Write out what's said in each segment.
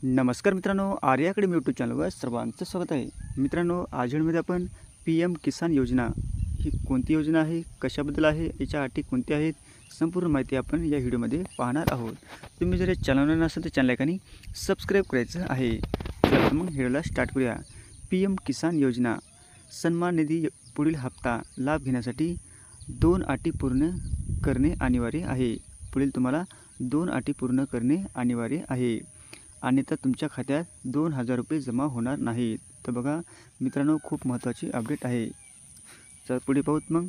नमस्कार मित्रांनो, Arya academy YouTube चॅनलवर सर्वांचं स्वागत आहे. मित्रांनो, आज व्हिडिओमध्ये आपण PM किसान योजना ही कोणती योजना आहे, कशाबद्दल आहे, याच्या अटी कोणत्या आहेत, संपूर्ण माहिती आपण या व्हिडिओमध्ये पाहणार आहोत. तुम्ही जर चॅनलवर नसेल तर चॅनल एकाने सबस्क्राईब करायचं आहे. चला मग व्हिडिओला स्टार्ट करूया. PM किसान योजना सन्मान निधी पुढील हप्ता लाभ घेण्यासाठी 2 अटी पूर्ण करणे अनिवार्य आहे. पुढील तुम्हाला 2 अटी पूर्ण करणे अनिवार्य आहे. अन्यथा तुमच्या खात्यात 2000 रुपये जमा होणार नाहीत. तर बघा मित्रांनो, खूप महत्त्वाची अपडेट आहे. तर पुढे पाहूत मग.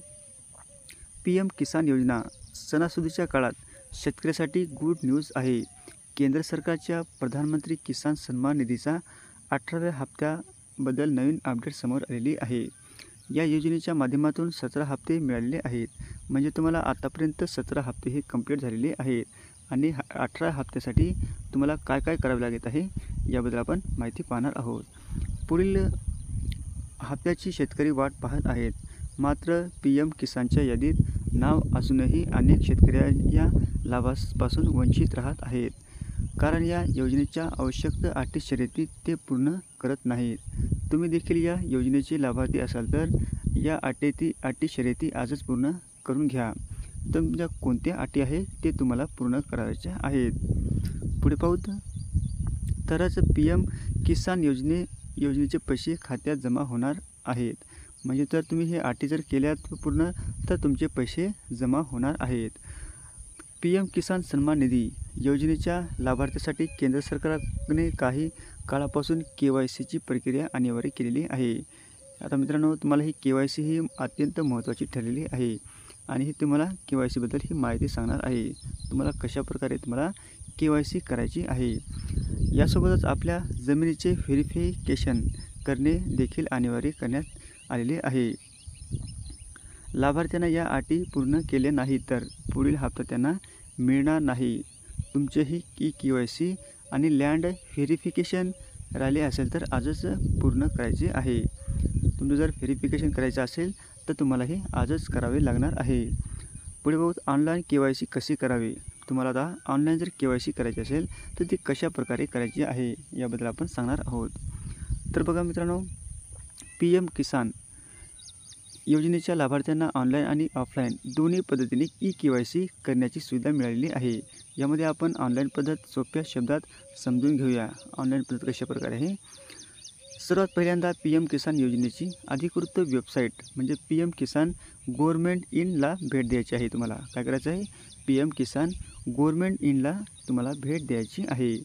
PM किसान योजना सणासुदीच्या काळात शेतकऱ्यासाठी गुड न्यूज आहे. केंद्र सरकारच्या प्रधानमंत्री किसान सन्मान निधीचा 18व्या हप्त्याबद्दल नवीन अपडेट समोर आलेली आहे. या योजनेच्या माध्यमातून 17 हप्ते मिळालेले आहेत. म्हणजे तुम्हाला आतापर्यंत 17 हप्ते हे कंप्लीट झालेले आहेत आणि 18 हप्त्यासाठी तुम्हाला काय काय करावे लागत आहे याबद्दल आपण माहिती पाहणार आहोत. पुढील हप्त्याची शेतकरी वाट पाहत आहेत. मात्र PM किसानच्या यादीत नाव असूनही अनेक शेतकरी या लाभापासून वंचित राहत आहेत. कारण या योजनेच्या आवश्यक अटी शर्यती ते पूर्ण करत नाहीत. तुम्ही देखील या योजनेचे लाभार्थी असाल तर या अटी शर्यती आजच पूर्ण करून घ्या. तुमच्या कोणत्या अटी आहेत ते तुम्हाला पूर्ण करायच्या आहेत. पुढे पाहूत. तरच PM किसान योजनेचे पैसे खात्यात जमा होणार आहेत. म्हणजे जर तुम्ही हे अटी जर केल्यात पूर्ण तर तुमचे पैसे जमा होणार आहेत. PM किसान सन्मान निधी योजनेच्या लाभार्थ्यासाठी केंद्र सरकारने काही काळापासून KYCची प्रक्रिया अनिवार्य केलेली आहे. आता मित्रांनो, तुम्हाला ही KYC ही अत्यंत महत्त्वाची ठरलेली आहे आणि हे तुम्हाला KYCबद्दल ही माहिती सांगणार आहे. तुम्हाला कशाप्रकारे तुम्हाला KYC करायची आहे. यासोबतच आपल्या जमिनीचे व्हेरिफिकेशन करणे देखील अनिवार्य करण्यात आलेले आहे. लाभार्थ्यांना या अटी पूर्ण केल्या नाही तर पुढील हप्ता त्यांना मिळणार नाही. तुमचेही KYC आणि लँड व्हेरिफिकेशन राहिले असेल तर आजच पूर्ण करायचे आहे. तुमचं जर व्हेरिफिकेशन करायचं असेल तर तुम्हाला हे आजच करावे लागणार आहे. पुढे बघू, ऑनलाईन KYC कशी करावी. तुम्हाला आता ऑनलाईन जर KYC करायची असेल तर ती कशाप्रकारे करायची आहे याबद्दल आपण सांगणार आहोत. तर बघा मित्रांनो, PM किसान योजनेच्या लाभार्थ्यांना ऑनलाईन आणि ऑफलाईन दोन्ही पद्धतीने KYC करण्याची सुविधा मिळालेली आहे. यामध्ये आपण ऑनलाईन पद्धत सोप्या शब्दात समजून घेऊया. ऑनलाईन पद्धत कशाप्रकारे आहे. सर्वात पहिल्यांदा PM किसान योजनेची अधिकृत वेबसाईट म्हणजे PM किसान गव्हर्नमेंट इनला भेट द्यायची आहे. तुम्हाला काय करायचं आहे, PM किसान गव्हर्नमेंट इनला तुम्हाला भेट द्यायची आहे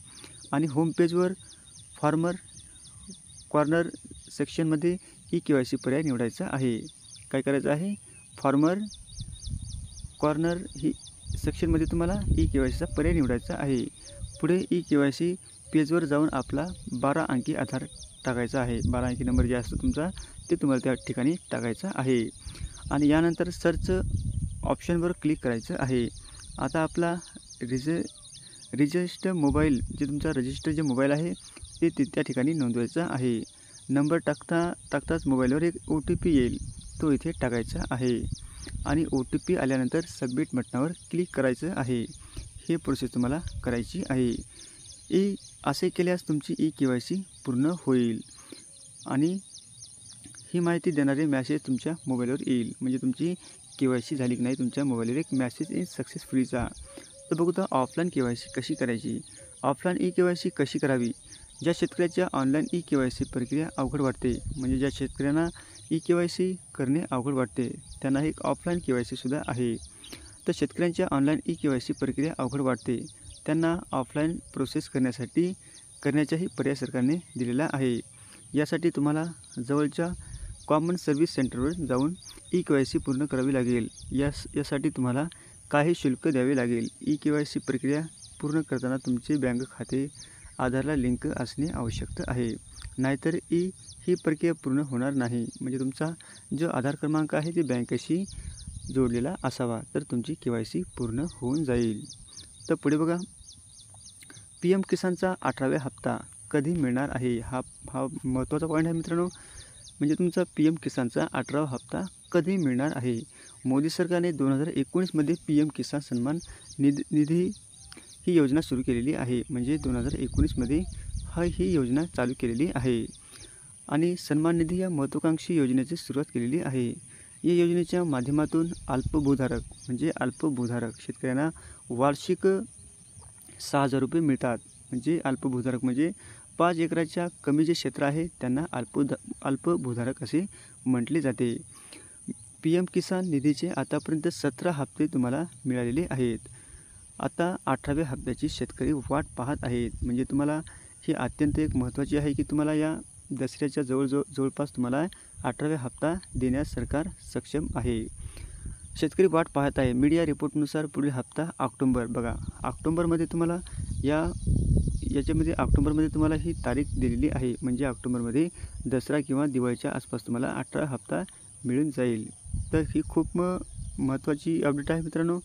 आणि होमपेजवर फार्मर कॉर्नर सेक्शनमध्ये KYC पर्याय निवडायचा आहे. काय करायचं आहे, फार्मर कॉर्नर ही सेक्शनमध्ये तुम्हाला KYCचा पर्याय निवडायचा आहे. पुढे KYC पेजवर जाऊन आपला 12 अंकी आधार टाकायचा आहे. 12 अंकी नंबर जे असतो तुमचा ते तुम्हाला त्या ठिकाणी टाकायचा आहे आणि यानंतर सर्च ऑप्शनवर क्लिक करायचं आहे. आता आपला रजिस्टर मोबाईल जे तुमचा रजिस्टर मोबाईल आहे ते त्या ठिकाणी नोंदवायचा आहे. नंबर टाकताच मोबाईलवर एक OTP येईल, तो इथे टाकायचा आहे आणि OTP आल्यानंतर सबमिट बटनावर क्लिक करायचं आहे. हे प्रोसेस तुम्हाला करायची आहे. असे केल्यास तुमची KYC पूर्ण होईल आणि ही माहिती देणारे मॅसेज तुमच्या मोबाईलवर येईल. म्हणजे तुमची KYC झाली की नाही तुमच्या मोबाईलवर एक मॅसेज येईल सक्सेसफुलीचा. तर बघू तर ऑफलाईन KYC कशी करायची. ऑफलाईन KYC कशी करावी. ज्या शेतकऱ्याच्या ऑनलाईन KYC प्रक्रिया अवघड वाटते, म्हणजे ज्या शेतकऱ्यांना KYC करणे अवघड वाटते त्यांना एक ऑफलाईन KYC सुद्धा आहे. तर शेतकऱ्यांच्या ऑनलाईन KYC प्रक्रिया अवघड वाटते त्यांना ऑफलाईन प्रोसेस करण्याचाही पर्याय सरकारने दिलेला आहे. यासाठी तुम्हाला जवळच्या कॉमन सर्व्हिस सेंटरवर जाऊन KYC पूर्ण करावी लागेल. यासाठी तुम्हाला काही शुल्क द्यावे लागेल. KYC प्रक्रिया पूर्ण करताना तुमचे बँक खाते आधारला लिंक असणे आवश्यक आहे. नाहीतर ही प्रक्रिया पूर्ण होणार नाही. म्हणजे तुमचा जो आधार क्रमांक आहे ते बँकेशी जोडलेला असावा तर तुमची KYC पूर्ण होऊन जाईल. तर पुढे बघा, PM किसानचा 18व्या हप्ता कधी मिळणार आहे. हा महत्त्वाचा पॉईंट आहे मित्रांनो. म्हणजे तुमचा PM किसानचा 18वा हप्ता कधी मिळणार आहे. मोदी सरकारने 2019मध्ये PM किसान सन्मान निधी ही योजना सुरू केलेली आहे, म्हणजे 2019मध्ये ही योजना चालू केलेली आहे. आणि सन्मान निधी या महत्त्वाकांक्षी योजनेची सुरुवात केलेली आहे. या योजनेच्या माध्यमातून अल्पभूधारक शेतकऱ्यांना वार्षिक 6,000 रुपये मिळतात. म्हणजे अल्पभूधारक म्हणजे 5 एकराच्या कमी जे क्षेत्र आहे त्यांना अल्पभूधारक असे म्हटले जाते. PM किसान निधीचे आतापर्यंत 17 हप्ते तुम्हाला मिळालेले आहेत. आता 18व्या हप्त्याची शेतकरी वाट पाहत आहेत. म्हणजे तुम्हाला ही अत्यंत एक महत्त्वाची आहे की तुम्हाला या दसऱ्याच्या जवळपास तुम्हाला 18व्या हप्ता देण्यास सरकार सक्षम आहे. शेतकरी वाट पाहत आहे. मीडिया रिपोर्टनुसार पुढील हप्ता ऑक्टोबर. बघा, ऑक्टोबरमध्ये तुम्हाला याच्यामध्ये ऑक्टोबरमध्ये तुम्हाला ही तारीख दिलेली आहे. म्हणजे ऑक्टोबरमध्ये दसरा किंवा दिवाळीच्या आसपास तुम्हाला 18 हप्ता मिळून जाईल. तर ही खूप महत्त्वाची अपडेट आहे मित्रांनो.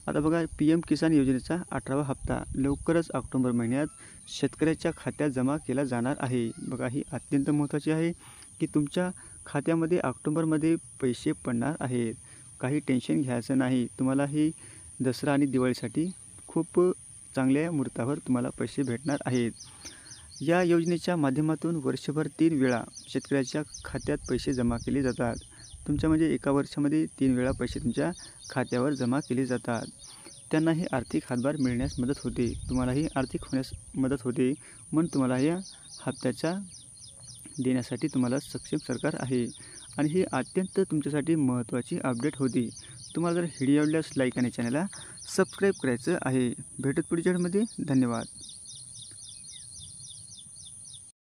आता बघा, PM किसान योजनेचा 18वा हप्ता लवकरच ऑक्टोबर महिन्यात शेतकऱ्याच्या खात्यात जमा केला जाणार आहे. बघा, ही अत्यंत महत्त्वाची आहे की तुमच्या खात्यामध्ये ऑक्टोबरमध्ये पैसे पडणार आहेत. काही टेन्शन घ्यायचं नाही. तुम्हाला ही दसरा आणि दिवाळीसाठी खूप चांगल्या मुहूर्तावर तुम्हाला पैसे भेटणार आहेत. या योजनेच्या माध्यमातून वर्षभर 3 वेळा शेतकऱ्याच्या खात्यात पैसे जमा केले जातात. तुमच्या म्हणजे एका वर्षामध्ये 3 वेळा पैसे तुमच्या खात्यावर जमा केले जातात. त्यांनाही आर्थिक हातभार मिळण्यास मदत होते. तुम्हालाही आर्थिक होण्यास मदत होते. म्हणून तुम्हाला या हप्त्याच्या देण्यासाठी तुम्हाला सक्षम सरकार आहे. आणि ही अत्यंत तुमच्यासाठी महत्त्वाची अपडेट होती. तुम्हाला जर व्हिडिओ आवडल्यास लाईक आणि चॅनलला सबस्क्राईब करायचं आहे. भेटत पुढच्या व्हिडिओमध्ये. धन्यवाद.